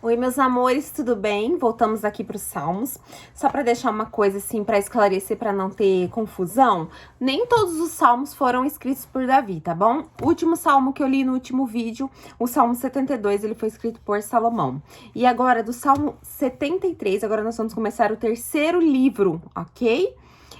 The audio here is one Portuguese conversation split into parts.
Oi, meus amores, tudo bem? Voltamos aqui para os Salmos. Só para deixar uma coisa assim, para esclarecer, para não ter confusão, nem todos os Salmos foram escritos por Davi, tá bom? O último Salmo que eu li no último vídeo, o Salmo 72, ele foi escrito por Salomão. E agora, do Salmo 73, agora nós vamos começar o terceiro livro, ok?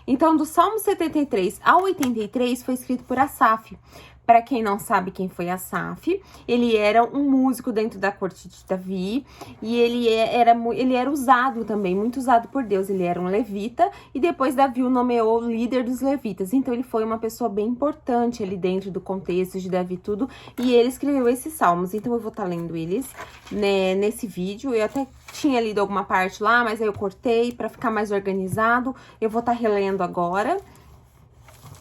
Então, do Salmo 73 ao 83 foi escrito por Asaf. Para quem não sabe quem foi Asaf, ele era um músico dentro da corte de Davi e ele era usado também, muito usado por Deus. Ele era um levita e depois Davi o nomeou líder dos levitas. Então ele foi uma pessoa bem importante ali dentro do contexto de Davi tudo e ele escreveu esses salmos. Então eu vou estar lendo eles, né, nesse vídeo. Eu até tinha lido alguma parte lá, mas aí eu cortei para ficar mais organizado. Eu vou estar relendo agora.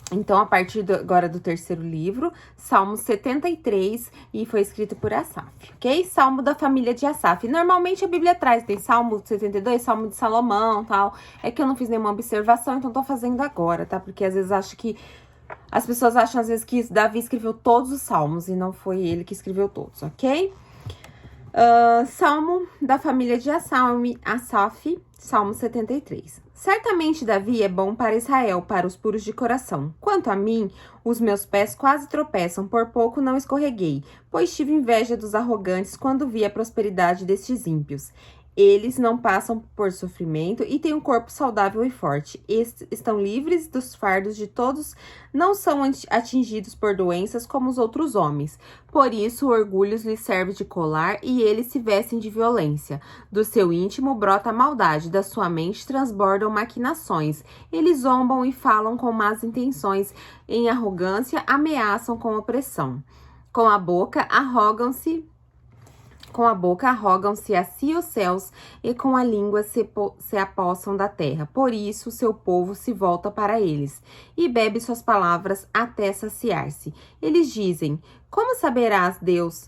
Então, a partir agora do terceiro livro, Salmo 73, e foi escrito por Asaf, ok? Salmo da família de Asaf. Normalmente a Bíblia traz, tem Salmo 72, Salmo de Salomão, tal. É que eu não fiz nenhuma observação, então tô fazendo agora, tá? Porque às vezes as pessoas acham às vezes que Davi escreveu todos os salmos, e não foi ele que escreveu todos, ok? Salmo da família de Asaf, Salmo 73. Certamente Davi é bom para Israel, para os puros de coração. Quanto a mim, os meus pés quase tropeçam, por pouco não escorreguei, pois tive inveja dos arrogantes quando vi a prosperidade destes ímpios. Eles não passam por sofrimento e têm um corpo saudável e forte. Estão livres dos fardos de todos, não são atingidos por doenças como os outros homens. Por isso, o orgulho lhes serve de colar e eles se vestem de violência. Do seu íntimo brota a maldade, da sua mente transbordam maquinações. Eles zombam e falam com más intenções, em arrogância ameaçam com opressão. Com a boca arrogam-se a si os céus, e com a língua se apossam da terra. Por isso, seu povo se volta para eles, e bebe suas palavras até saciar-se. Eles dizem, como saberás, Deus?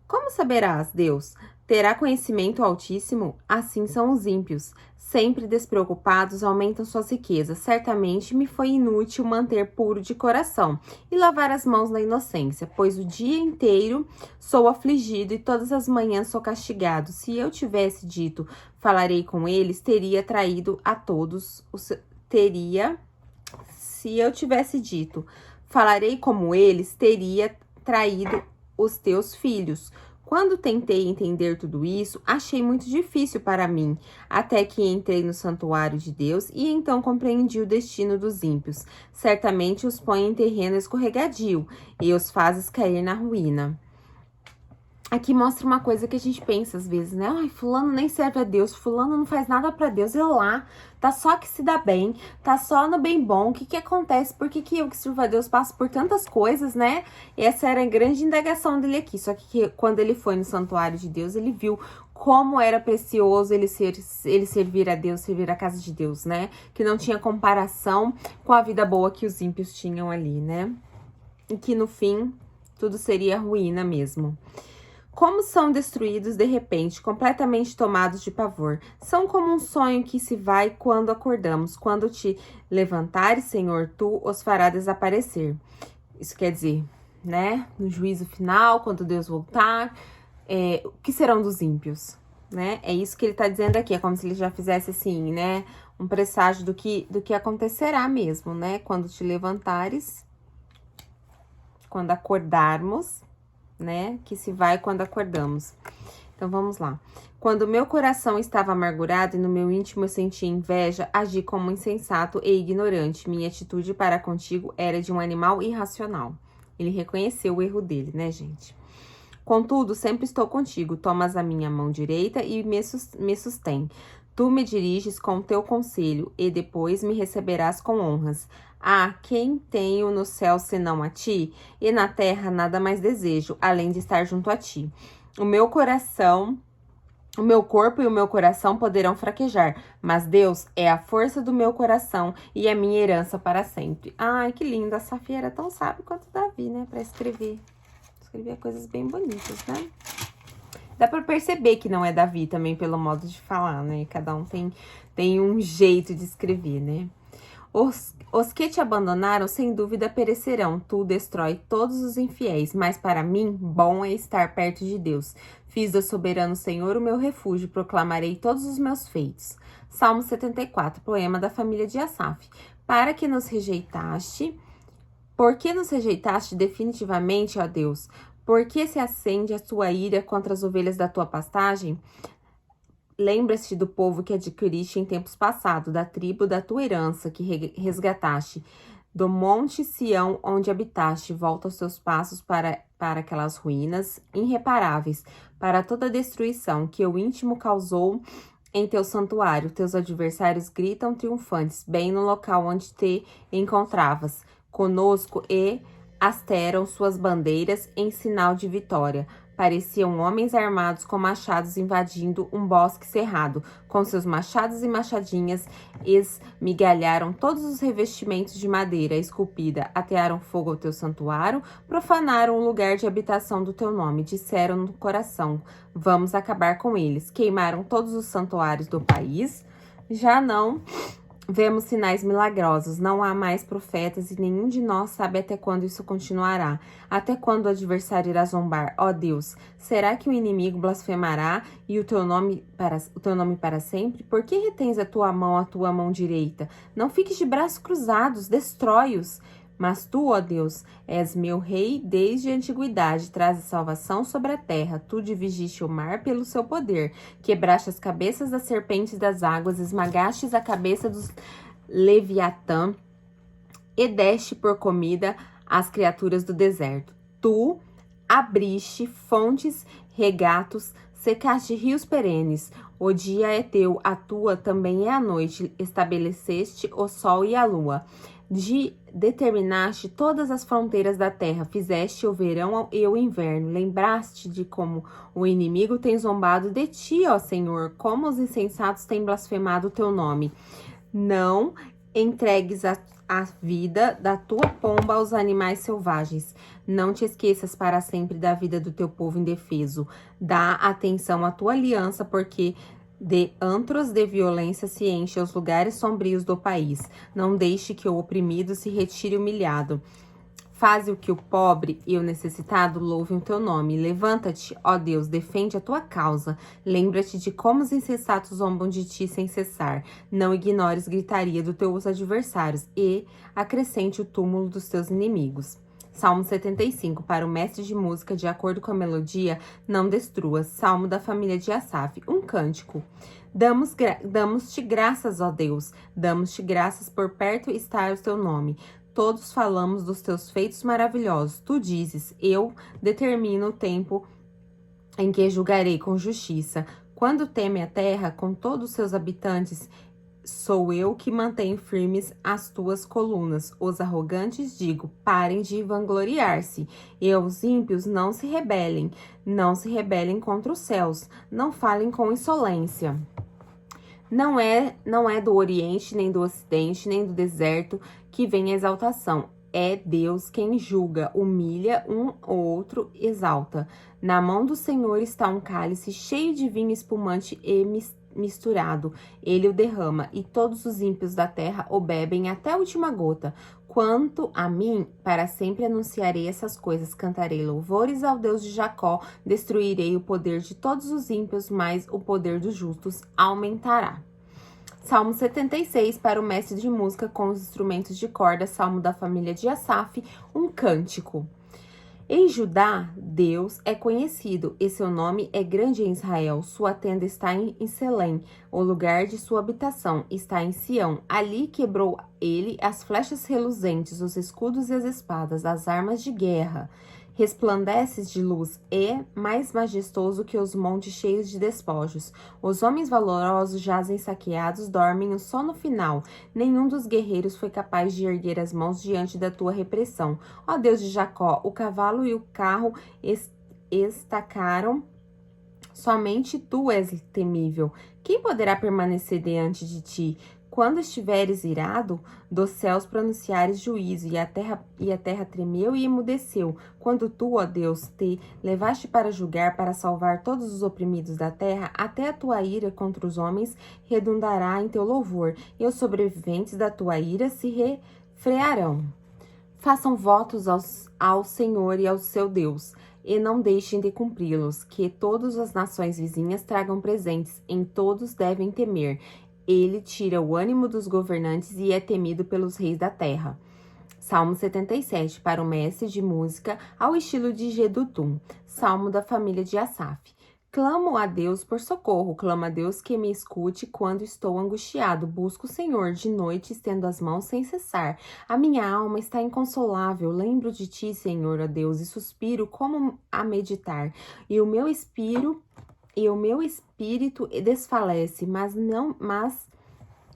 Como saberás, Deus? Terá conhecimento o Altíssimo? Assim são os ímpios. Sempre despreocupados, aumentam suas riquezas. Certamente me foi inútil manter puro de coração e lavar as mãos na inocência, pois o dia inteiro sou afligido e todas as manhãs sou castigado. Se eu tivesse dito, falarei com eles, teria traído a todos Se eu tivesse dito, falarei como eles, teria traído os teus filhos. Quando tentei entender tudo isso, achei muito difícil para mim, até que entrei no santuário de Deus e então compreendi o destino dos ímpios. Certamente os põe em terreno escorregadio e os fazes cair na ruína. Aqui mostra uma coisa que a gente pensa às vezes, né? Ai, fulano nem serve a Deus, fulano não faz nada pra Deus, e lá, tá só que se dá bem, tá só no bem bom. O que que acontece? Por que que eu que sirvo a Deus passo por tantas coisas, né? Essa era a grande indagação dele aqui, só que quando ele foi no santuário de Deus, ele viu como era precioso ele servir a Deus, servir a casa de Deus, né? Que não tinha comparação com a vida boa que os ímpios tinham ali, né? E que no fim, tudo seria ruína mesmo. Como são destruídos de repente, completamente tomados de pavor. São como um sonho que se vai quando acordamos. Quando te levantares, Senhor, tu os farás desaparecer. Isso quer dizer, né? No juízo final, quando Deus voltar, o que serão dos ímpios? Né? É isso que ele tá dizendo aqui. É como se ele já fizesse assim, né? Um presságio do que acontecerá mesmo, né? Quando te levantares, quando acordarmos, né? Que se vai quando acordamos. Então, vamos lá. Quando meu coração estava amargurado e no meu íntimo eu sentia inveja, agi como insensato e ignorante. Minha atitude para contigo era de um animal irracional. Ele reconheceu o erro dele, né, gente? Contudo, sempre estou contigo. Tomas a minha mão direita e me sustém. Tu me diriges com teu conselho e depois me receberás com honras. Ah, quem tenho no céu senão a ti? E na terra nada mais desejo, além de estar junto a ti. O meu corpo e o meu coração poderão fraquejar, mas Deus é a força do meu coração e a minha herança para sempre. Ai, que lindo! A Safia era tão sábia quanto Davi, né? Para escrever coisas bem bonitas, né? Dá pra perceber que não é Davi também pelo modo de falar, né? Cada um tem um jeito de escrever, né? Os que te abandonaram, sem dúvida, perecerão. Tu destrói todos os infiéis, mas para mim, bom é estar perto de Deus. Fiz do soberano Senhor o meu refúgio, proclamarei todos os meus feitos. Salmo 74, poema da família de Asaf. Para que nos rejeitaste, por que nos rejeitaste definitivamente, ó Deus? Por que se acende a tua ira contra as ovelhas da tua pastagem? Lembra-te do povo que adquiriste em tempos passados, da tribo da tua herança que resgataste, do monte Sião onde habitaste. Volta os teus passos para aquelas ruínas irreparáveis, para toda a destruição que o íntimo causou em teu santuário. Teus adversários gritam triunfantes, bem no local onde te encontravas. Conosco e hasteram suas bandeiras em sinal de vitória. Pareciam homens armados com machados invadindo um bosque cerrado. Com seus machados e machadinhas, esmigalharam todos os revestimentos de madeira esculpida, atearam fogo ao teu santuário, profanaram o lugar de habitação do teu nome. Disseram no coração: vamos acabar com eles. Queimaram todos os santuários do país. Já não vemos sinais milagrosos, não há mais profetas e nenhum de nós sabe até quando isso continuará. Até quando o adversário irá zombar? Ó Deus, será que o inimigo blasfemará e o teu nome para sempre? Por que retens a tua mão direita? Não fiques de braços cruzados, destrói-os. Mas tu, ó Deus, és meu rei desde a antiguidade, trazes salvação sobre a terra. Tu dividiste o mar pelo seu poder, quebraste as cabeças das serpentes das águas, esmagastes a cabeça dos Leviatã e deste por comida às criaturas do deserto. Tu abriste fontes, regatos, secaste rios perenes. O dia é teu, a tua também é a noite. Estabeleceste o sol e a lua. Determinaste todas as fronteiras da terra, fizeste o verão e o inverno. Lembraste de como o inimigo tem zombado de ti, ó Senhor, como os insensatos têm blasfemado o teu nome. Não entregues a vida da tua pomba aos animais selvagens. Não te esqueças para sempre da vida do teu povo indefeso. Dá atenção à tua aliança, porque de antros de violência se enche os lugares sombrios do país. Não deixe que o oprimido se retire humilhado. Faze o que o pobre e o necessitado louvem o teu nome. Levanta-te, ó Deus, defende a tua causa. Lembra-te de como os insensatos zombam de ti sem cessar. Não ignores gritaria dos teus adversários e acrescente o túmulo dos teus inimigos. Salmo 75, para o mestre de música, de acordo com a melodia, não destruas. Salmo da família de Asaf, um cântico. Damos-te graças, ó Deus, damos-te graças por perto está o teu nome. Todos falamos dos teus feitos maravilhosos. Tu dizes, eu determino o tempo em que julgarei com justiça. Quando teme a terra, com todos os seus habitantes, sou eu que mantenho firmes as tuas colunas. Os arrogantes digo, parem de vangloriar-se. E os ímpios não se rebelem contra os céus. Não falem com insolência. Não é do Oriente, nem do Ocidente, nem do deserto que vem a exaltação. É Deus quem julga, humilha um ou outro, exalta. Na mão do Senhor está um cálice cheio de vinho espumante e misturado. Ele o derrama, e todos os ímpios da terra o bebem até a última gota. Quanto a mim, para sempre anunciarei essas coisas, cantarei louvores ao Deus de Jacó, destruirei o poder de todos os ímpios, mas o poder dos justos aumentará. Salmo 76, para o mestre de música com os instrumentos de corda, salmo da família de Asaf, um cântico. Em Judá, Deus é conhecido, e seu nome é grande em Israel. Sua tenda está em Selém, o lugar de sua habitação está em Sião. Ali quebrou ele as flechas reluzentes, os escudos e as espadas, as armas de guerra. Resplandeces de luz, é mais majestoso que os montes cheios de despojos. Os homens valorosos jazem saqueados, dormem o sono final. Nenhum dos guerreiros foi capaz de erguer as mãos diante da tua repressão. Ó Deus de Jacó, o cavalo e o carro estacaram. Somente tu és temível. Quem poderá permanecer diante de ti? Quando estiveres irado, dos céus pronunciares juízo, e a terra tremeu e emudeceu. Quando tu, ó Deus, te levaste para julgar, para salvar todos os oprimidos da terra, até a tua ira contra os homens redundará em teu louvor, e os sobreviventes da tua ira se refrearão. Façam votos ao Senhor e ao seu Deus, e não deixem de cumpri-los, que todas as nações vizinhas tragam presentes, em todos devem temer. Ele tira o ânimo dos governantes e é temido pelos reis da terra. Salmo 77, para o mestre de música, ao estilo de Jedutum. Salmo da família de Asaf. Clamo a Deus por socorro, clamo a Deus que me escute quando estou angustiado. Busco o Senhor de noite, estendo as mãos sem cessar. A minha alma está inconsolável, lembro de ti, Senhor, ó Deus, e suspiro como a meditar. E o meu espírito desfalece,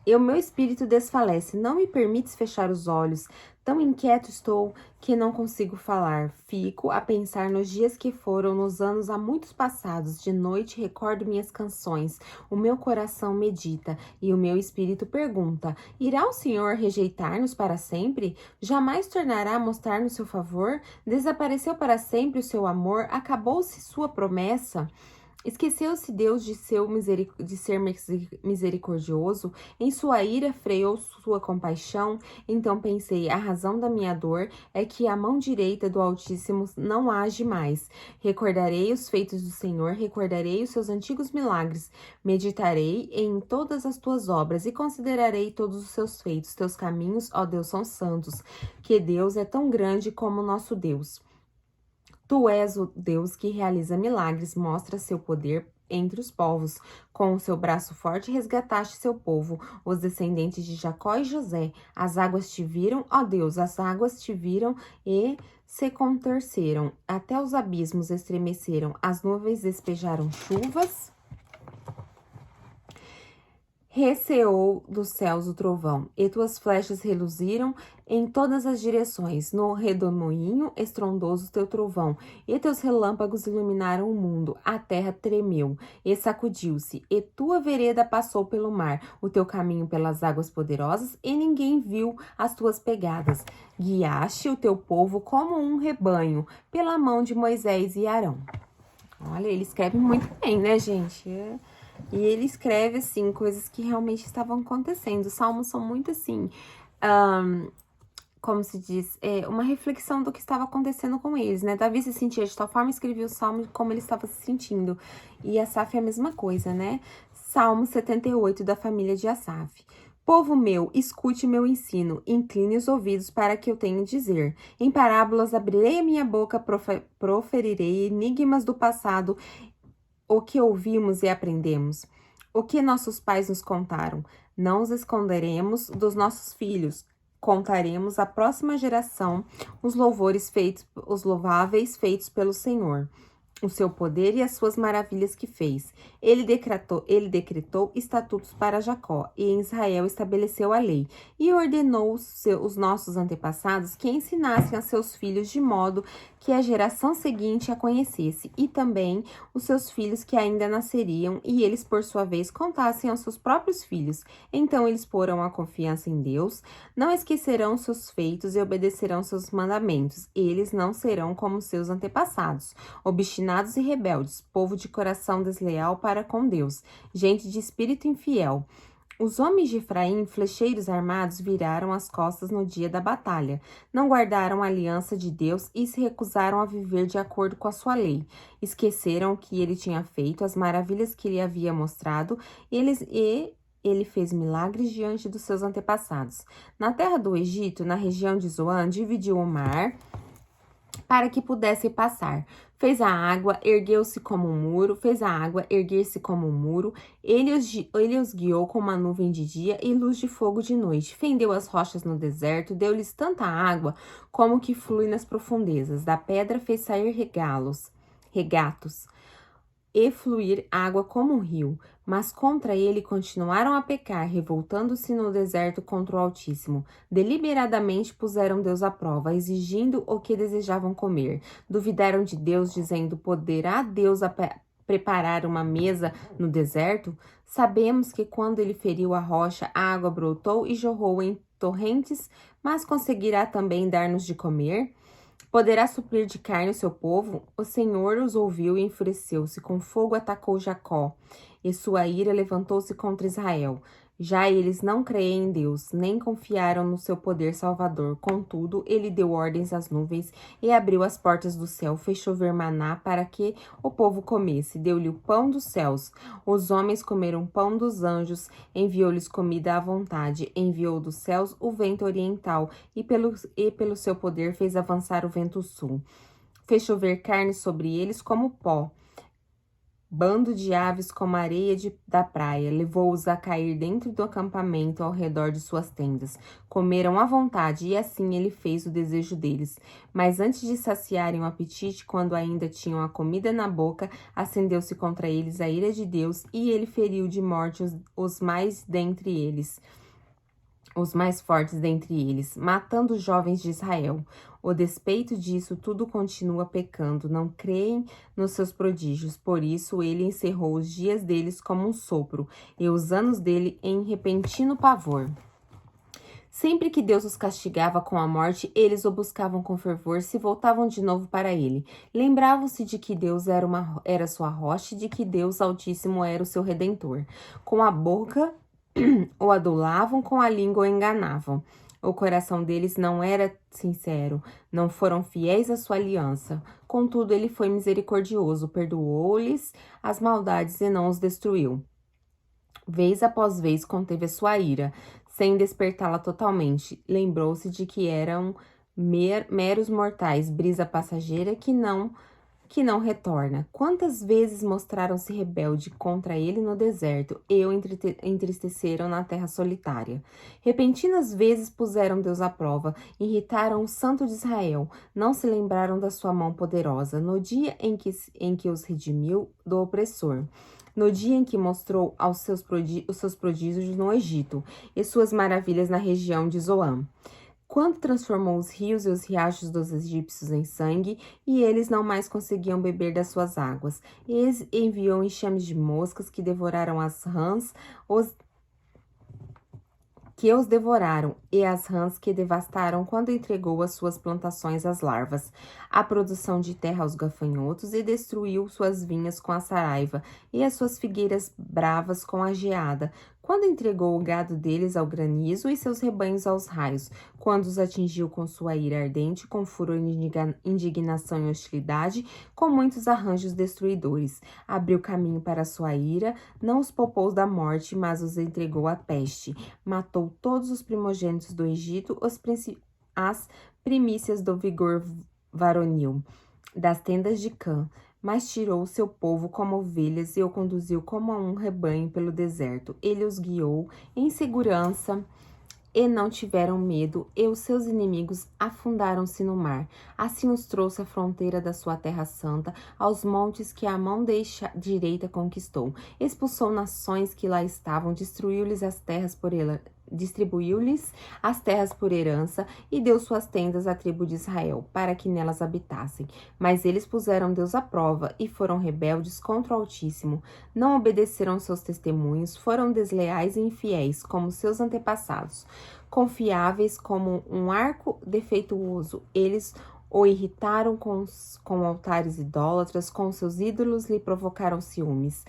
o meu espírito desfalece. Não me permites fechar os olhos. Tão inquieto estou que não consigo falar. Fico a pensar nos dias que foram, nos anos há muitos passados. De noite recordo minhas canções. O meu coração medita e o meu espírito pergunta: irá o Senhor rejeitar-nos para sempre? Jamais tornará a mostrar-nos seu favor? Desapareceu para sempre o seu amor? Acabou-se sua promessa? Esqueceu-se Deus de ser misericordioso? Em sua ira freou sua compaixão? Então pensei, a razão da minha dor é que a mão direita do Altíssimo não age mais. Recordarei os feitos do Senhor, recordarei os seus antigos milagres. Meditarei em todas as tuas obras e considerarei todos os seus feitos. Teus caminhos, ó Deus, são santos, que Deus é tão grande como nosso Deus. Tu és o Deus que realiza milagres, mostra seu poder entre os povos. Com o seu braço forte resgataste seu povo, os descendentes de Jacó e José. As águas te viram, ó Deus, as águas te viram e se contorceram. Até os abismos estremeceram, as nuvens despejaram chuvas. Receou dos céus o trovão, e tuas flechas reluziram em todas as direções. No redemoinho estrondoso teu trovão, e teus relâmpagos iluminaram o mundo. A terra tremeu e sacudiu-se, e tua vereda passou pelo mar, o teu caminho pelas águas poderosas, e ninguém viu as tuas pegadas. Guiaste o teu povo como um rebanho, pela mão de Moisés e Arão. Olha, ele escreve muito bem, né, gente? E ele escreve, assim, coisas que realmente estavam acontecendo. Os salmos são muito, assim, como se diz, uma reflexão do que estava acontecendo com eles, né? Davi se sentia de tal forma, escrevia o salmo como ele estava se sentindo. E Asaf é a mesma coisa, né? Salmo 78, da família de Asaf. Povo meu, escute meu ensino, incline os ouvidos para que eu tenha a dizer. Em parábolas abrirei a minha boca, proferirei enigmas do passado, o que ouvimos e aprendemos, o que nossos pais nos contaram. Não os esconderemos dos nossos filhos. Contaremos à próxima geração os louváveis feitos pelo Senhor, o seu poder e as suas maravilhas que fez. Ele decretou estatutos para Jacó, e em Israel estabeleceu a lei, e ordenou os nossos antepassados que ensinassem a seus filhos de modo que a geração seguinte a conhecesse, e também os seus filhos que ainda nasceriam, e eles, por sua vez, contassem aos seus próprios filhos. Então eles porão a confiança em Deus, não esquecerão seus feitos e obedecerão seus mandamentos. Eles não serão como seus antepassados, obstinados e rebeldes, povo de coração desleal para com Deus, gente de espírito infiel. Os homens de Efraim, flecheiros armados, viraram as costas no dia da batalha. Não guardaram a aliança de Deus e se recusaram a viver de acordo com a sua lei. Esqueceram o que ele tinha feito, as maravilhas que ele havia mostrado, ele fez milagres diante dos seus antepassados. Na terra do Egito, na região de Zoan, dividiu o mar para que pudesse passar. Fez a água erguer-se como um muro, ele os guiou com uma nuvem de dia e luz de fogo de noite. Fendeu as rochas no deserto, deu-lhes tanta água como que flui nas profundezas. Da pedra fez sair regatos, e fluir água como um rio. Mas contra ele continuaram a pecar, revoltando-se no deserto contra o Altíssimo. Deliberadamente puseram Deus à prova, exigindo o que desejavam comer. Duvidaram de Deus, dizendo: poderá Deus preparar uma mesa no deserto? Sabemos que quando ele feriu a rocha, a água brotou e jorrou em torrentes, mas conseguirá também dar-nos de comer? Poderá suprir de carne o seu povo? O Senhor os ouviu e enfureceu-se. Com fogo atacou Jacó, e sua ira levantou-se contra Israel. Já eles não creem em Deus, nem confiaram no seu poder salvador. Contudo, ele deu ordens às nuvens e abriu as portas do céu, fez chover maná para que o povo comesse. Deu-lhe o pão dos céus. Os homens comeram pão dos anjos, enviou-lhes comida à vontade. Enviou dos céus o vento oriental e pelo seu poder fez avançar o vento sul. Fez chover carne sobre eles como pó, bando de aves como a areia da praia. Levou-os a cair dentro do acampamento ao redor de suas tendas. Comeram à vontade e assim ele fez o desejo deles. Mas antes de saciarem o apetite, quando ainda tinham a comida na boca, acendeu-se contra eles a ira de Deus e ele feriu de morte os mais fortes dentre eles, matando os jovens de Israel. O despeito disso, tudo continua pecando, não creem nos seus prodígios, por isso ele encerrou os dias deles como um sopro, e os anos dele em repentino pavor. Sempre que Deus os castigava com a morte, eles o buscavam com fervor, se voltavam de novo para ele. Lembravam-se de que Deus era sua rocha e de que Deus Altíssimo era o seu Redentor. Com a boca o adulavam, com a língua o enganavam. O coração deles não era sincero, não foram fiéis à sua aliança. Contudo, ele foi misericordioso, perdoou-lhes as maldades e não os destruiu. Vez após vez conteve a sua ira, sem despertá-la totalmente. Lembrou-se de que eram meros mortais, brisa passageira que não retorna. Quantas vezes mostraram-se rebelde contra ele no deserto e o entristeceram na terra solitária. Repentinas vezes puseram Deus à prova, irritaram o Santo de Israel, não se lembraram da sua mão poderosa, no dia em que os redimiu do opressor. No dia em que mostrou os seus prodígios no Egito e suas maravilhas na região de Zoan. Quando transformou os rios e os riachos dos egípcios em sangue, e eles não mais conseguiam beber das suas águas. Enviou enxames de moscas que devoraram as rãs, os devoraram, e as rãs que devastaram quando entregou as suas plantações às larvas, a produção de terra aos gafanhotos, e destruiu suas vinhas com a saraiva, e as suas figueiras bravas com a geada, quando entregou o gado deles ao granizo e seus rebanhos aos raios, quando os atingiu com sua ira ardente, com furor, indignação e hostilidade, com muitos arranjos destruidores. Abriu caminho para sua ira, não os poupou da morte, mas os entregou à peste. Matou todos os primogênitos do Egito, as primícias do vigor varonil, das tendas de Cã. Mas tirou o seu povo como ovelhas e o conduziu como a um rebanho pelo deserto. Ele os guiou em segurança e não tiveram medo, e os seus inimigos afundaram-se no mar. Assim os trouxe à fronteira da sua terra santa, aos montes que a mão direita conquistou. Expulsou nações que lá estavam, distribuiu-lhes as terras por herança e deu suas tendas à tribo de Israel, para que nelas habitassem. Mas eles puseram Deus à prova e foram rebeldes contra o Altíssimo. Não obedeceram seus testemunhos, foram desleais e infiéis, como seus antepassados. Confiáveis como um arco defeituoso, eles o irritaram com altares idólatras, com seus ídolos lhe provocaram ciúmes.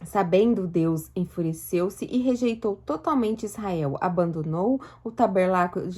Sabendo Deus, enfureceu-se e rejeitou totalmente Israel, abandonou o tabernáculo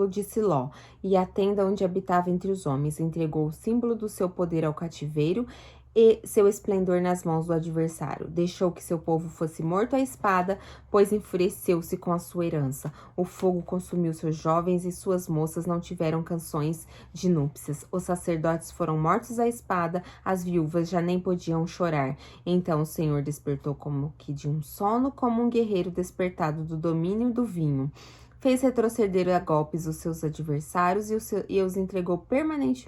de Siló e a tenda onde habitava entre os homens, entregou o símbolo do seu poder ao cativeiro e seu esplendor nas mãos do adversário. Deixou que seu povo fosse morto à espada, pois enfureceu-se com a sua herança. O fogo consumiu seus jovens e suas moças não tiveram canções de núpcias. Os sacerdotes foram mortos à espada, as viúvas já nem podiam chorar. Então o Senhor despertou como que de um sono, como um guerreiro despertado do domínio do vinho. Fez retroceder a golpes os seus adversários e os entregou permanente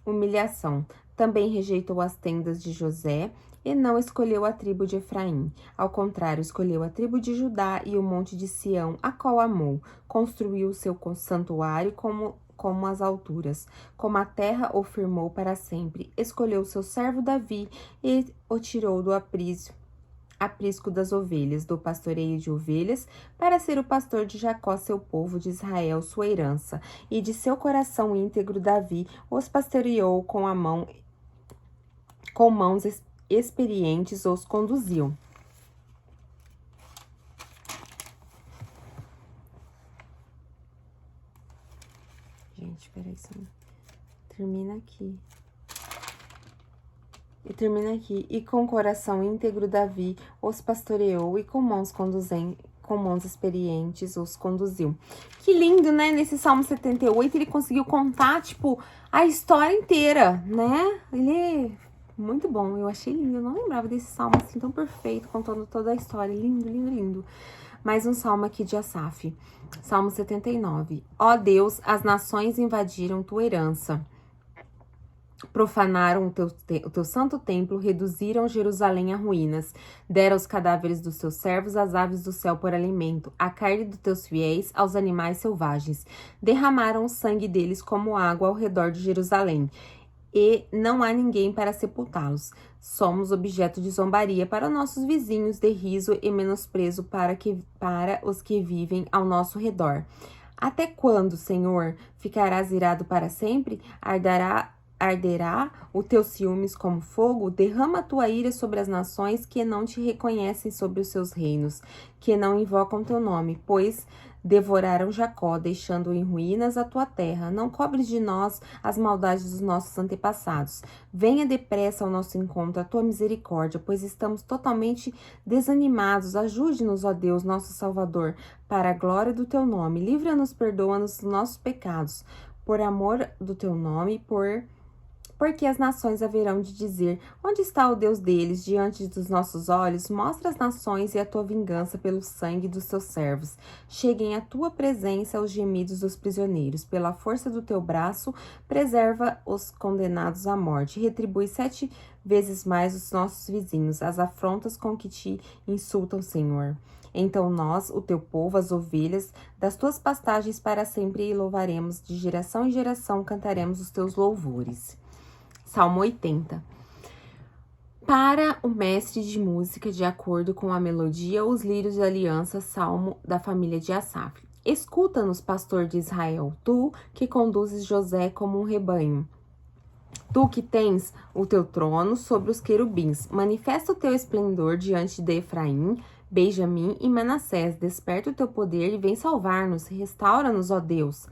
humilhação. Também rejeitou as tendas de José e não escolheu a tribo de Efraim. Ao contrário, escolheu a tribo de Judá e o monte de Sião, a qual amou. Construiu o seu santuário como as alturas, como a terra o firmou para sempre. Escolheu seu servo Davi e o tirou do aprisco das ovelhas, do pastoreio de ovelhas, para ser o pastor de Jacó, seu povo, de Israel, sua herança. E de seu coração íntegro Davi os pastoreou com mãos experientes os conduziu. Gente, peraí, só termina aqui. E termina aqui. E com coração íntegro Davi os pastoreou e com mãos experientes os conduziu. Que lindo, né? Nesse Salmo 78 ele conseguiu contar, tipo, a história inteira, né? Ele é muito bom, eu achei lindo. Eu não lembrava desse salmo assim tão perfeito, contando toda a história. Lindo, lindo, lindo. Mais um salmo aqui de Asaf. Salmo 79. Ó Deus, as nações invadiram tua herança. Profanaram o teu santo templo, reduziram Jerusalém a ruínas, deram os cadáveres dos teus servos às aves do céu por alimento, a carne dos teus fiéis aos animais selvagens, derramaram o sangue deles como água ao redor de Jerusalém, e não há ninguém para sepultá-los. Somos objeto de zombaria para nossos vizinhos, de riso e menosprezo para os que vivem ao nosso redor. Até quando, Senhor, ficarás irado para sempre? Arderá o teu ciúmes como fogo? Derrama a tua ira sobre as nações que não te reconhecem, sobre os seus reinos, que não invocam teu nome, pois devoraram Jacó, deixando em ruínas a tua terra. Não cobres de nós as maldades dos nossos antepassados. Venha depressa ao nosso encontro a tua misericórdia, pois estamos totalmente desanimados. Ajude-nos, ó Deus, nosso Salvador, para a glória do teu nome. Livra-nos, perdoa-nos dos nossos pecados, por amor do teu nome, porque as nações haverão de dizer, onde está o Deus deles? Diante dos nossos olhos, mostra as nações e a tua vingança pelo sangue dos teus servos. Cheguem à tua presença os gemidos dos prisioneiros. Pela força do teu braço, preserva os condenados à morte. Retribui 7 vezes mais os nossos vizinhos, as afrontas com que te insultam, Senhor. Então nós, o teu povo, as ovelhas, das tuas pastagens para sempre e louvaremos, de geração em geração cantaremos os teus louvores. Salmo 80. Para o mestre de música, de acordo com a melodia, os lírios de aliança, salmo da família de Asaf. Escuta-nos, pastor de Israel, tu que conduzes José como um rebanho. Tu que tens o teu trono sobre os querubins, manifesta o teu esplendor diante de Efraim, Benjamim e Manassés. Desperta o teu poder e vem salvar-nos. Restaura-nos, ó Deus.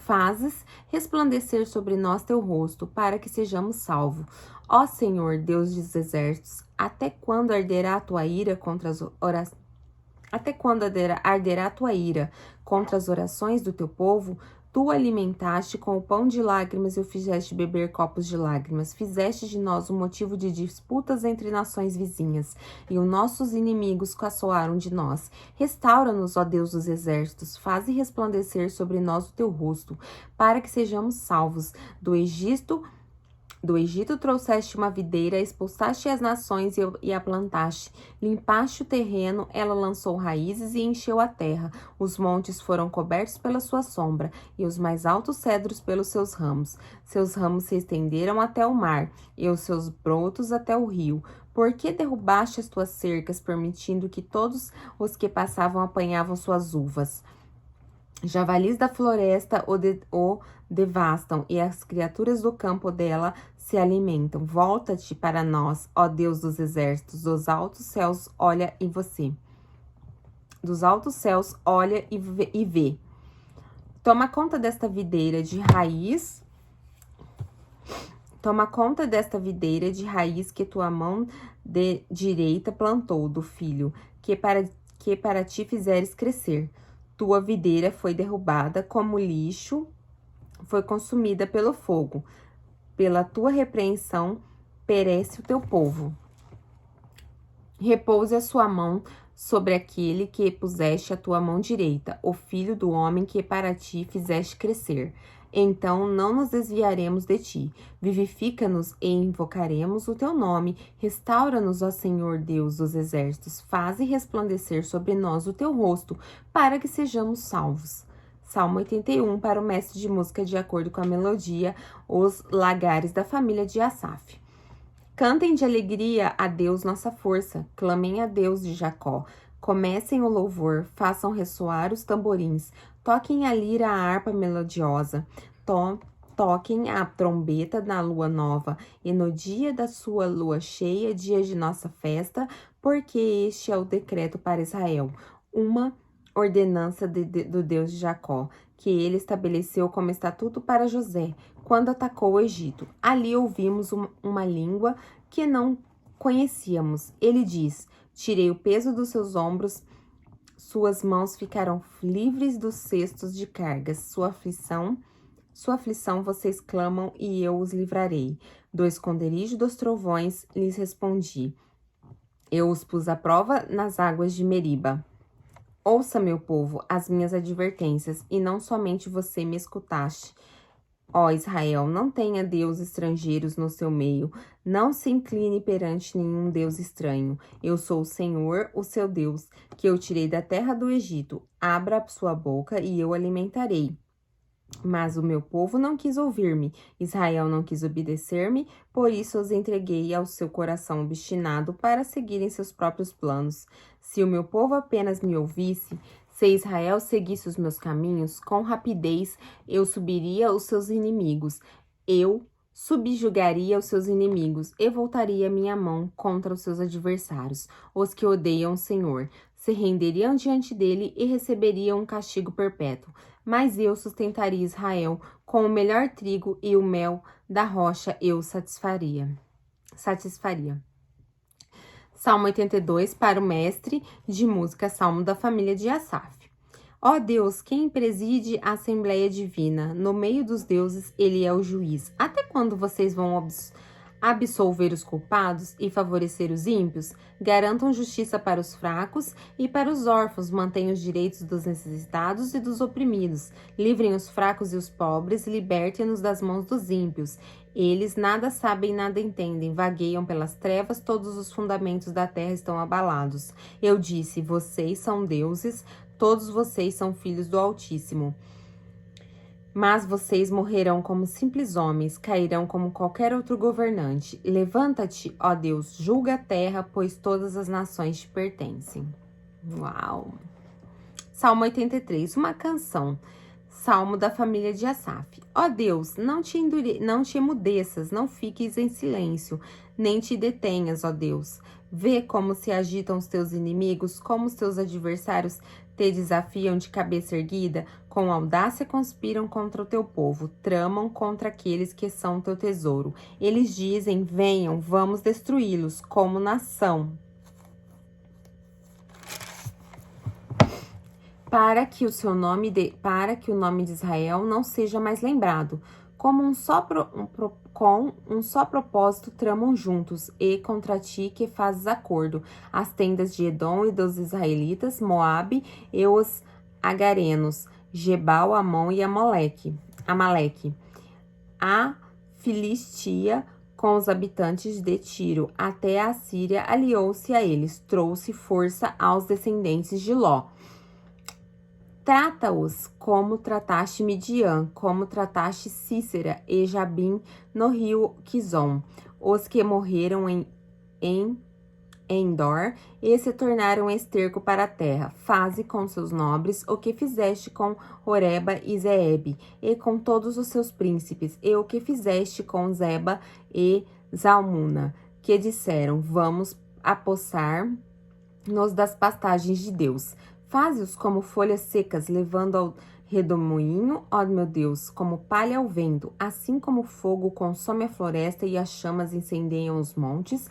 Fazes resplandecer sobre nós teu rosto, para que sejamos salvos. Ó Senhor, Deus dos exércitos, até quando arderá a tua ira contra as orações? Até quando arderá a tua ira contra as orações do teu povo? Tu alimentaste com o pão de lágrimas e o fizeste beber copos de lágrimas. Fizeste de nós um motivo de disputas entre nações vizinhas, e os nossos inimigos caçoaram de nós. Restaura-nos, ó Deus dos exércitos, faze resplandecer sobre nós o teu rosto, para que sejamos salvos. Do Egito trouxeste uma videira, expulsaste as nações e a plantaste. Limpaste o terreno, ela lançou raízes e encheu a terra. Os montes foram cobertos pela sua sombra, e os mais altos cedros pelos seus ramos. Seus ramos se estenderam até o mar, e os seus brotos até o rio. Por que derrubaste as tuas cercas, permitindo que todos os que passavam apanhavam suas uvas? Javalis da floresta o devastam, e as criaturas do campo dela se alimentam. Volta-te para nós, ó Deus dos exércitos, dos altos céus, olha e você. Dos altos céus, olha e vê. Toma conta desta videira de raiz. Toma conta desta videira de raiz que tua mão direita plantou, do filho, que para ti fizeres crescer. Tua videira foi derrubada como lixo, foi consumida pelo fogo. Pela tua repreensão perece o teu povo. Repouse a sua mão sobre aquele que puseste a tua mão direita, o filho do homem que para ti fizeste crescer. Então não nos desviaremos de ti. Vivifica-nos e invocaremos o teu nome. Restaura-nos, ó Senhor Deus dos exércitos. Faze resplandecer sobre nós o teu rosto, para que sejamos salvos. Salmo 81, para o mestre de música de acordo com a melodia, os lagares da família de Asaf. Cantem de alegria a Deus nossa força, clamem a Deus de Jacó. Comecem o louvor, façam ressoar os tamborins, toquem a lira, a harpa melodiosa, toquem a trombeta na lua nova, e no dia da sua lua cheia, dia de nossa festa, porque este é o decreto para Israel, uma ordenança do Deus de Jacó, que ele estabeleceu como estatuto para José, quando atacou o Egito. Ali ouvimos uma língua que não conhecíamos. Ele diz: tirei o peso dos seus ombros, suas mãos ficaram livres dos cestos de cargas, sua aflição vocês clamam e eu os livrarei. Do esconderijo dos trovões lhes respondi. Eu os pus à prova nas águas de Meriba. Ouça, meu povo, as minhas advertências, e não somente você me escutaste. Ó Israel, não tenha deuses estrangeiros no seu meio, não se incline perante nenhum deus estranho. Eu sou o Senhor, o seu Deus, que eu tirei da terra do Egito. Abra sua boca e eu alimentarei. Mas o meu povo não quis ouvir-me, Israel não quis obedecer-me, por isso os entreguei ao seu coração obstinado para seguirem seus próprios planos. Se o meu povo apenas me ouvisse, se Israel seguisse os meus caminhos, com rapidez eu subiria os seus inimigos, eu subjugaria os seus inimigos e voltaria minha mão contra os seus adversários, os que odeiam o Senhor. Se renderiam diante dele e receberiam um castigo perpétuo. Mas eu sustentaria Israel com o melhor trigo e o mel da rocha eu satisfaria. Salmo 82, para o mestre de música, salmo da família de Asaf. Ó Deus, quem preside a Assembleia Divina, no meio dos deuses, ele é o juiz. Até quando vocês vão absolver os culpados e favorecer os ímpios? Garantam justiça para os fracos e para os órfãos, mantenham os direitos dos necessitados e dos oprimidos. Livrem os fracos e os pobres, libertem-nos das mãos dos ímpios. Eles nada sabem, nada entendem, vagueiam pelas trevas, todos os fundamentos da terra estão abalados. Eu disse, vocês são deuses, todos vocês são filhos do Altíssimo. Mas vocês morrerão como simples homens, cairão como qualquer outro governante. Levanta-te, ó Deus, julga a terra, pois todas as nações te pertencem. Uau! Salmo 83, uma canção. Salmo da família de Asaf. Ó Deus, não te emudeças, não fiques em silêncio, nem te detenhas, ó Deus. Vê como se agitam os teus inimigos, como os teus adversários te desafiam de cabeça erguida, com audácia conspiram contra o teu povo, tramam contra aqueles que são teu tesouro. Eles dizem, venham, vamos destruí-los como nação. Para que o nome de Israel não seja mais lembrado, com um só propósito tramam juntos, e contra ti que fazes acordo, as tendas de Edom e dos israelitas, Moabe e os agarenos, Gebal, Amon e Amaleque. A Filistia com os habitantes de Tiro, até a Síria aliou-se a eles, trouxe força aos descendentes de Ló. Trata-os como trataste Midian, como trataste Cícera e Jabim no rio Quizon, os que morreram em Endor e se tornaram esterco para a terra. Faze com seus nobres o que fizeste com Oreba e Zeebe, e com todos os seus príncipes, e o que fizeste com Zeba e Zalmuna, que disseram, vamos apossar-nos das pastagens de Deus. Faze-os como folhas secas, levando ao redemoinho, ó meu Deus, como palha ao vento, assim como o fogo consome a floresta e as chamas incendeiam os montes.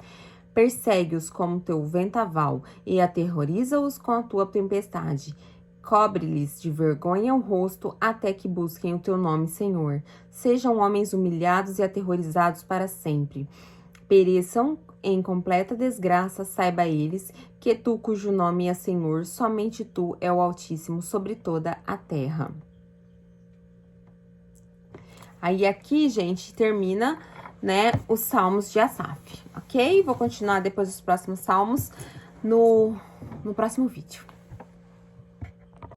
Persegue-os como teu vendaval e aterroriza-os com a tua tempestade. Cobre-lhes de vergonha o rosto até que busquem o teu nome, Senhor. Sejam homens humilhados e aterrorizados para sempre. Pereçam em completa desgraça, saiba eles, que tu, cujo nome é Senhor, somente tu é o Altíssimo sobre toda a terra. Aí aqui, gente, termina, né, os salmos de Asaf, ok? Vou continuar depois dos próximos salmos no próximo vídeo.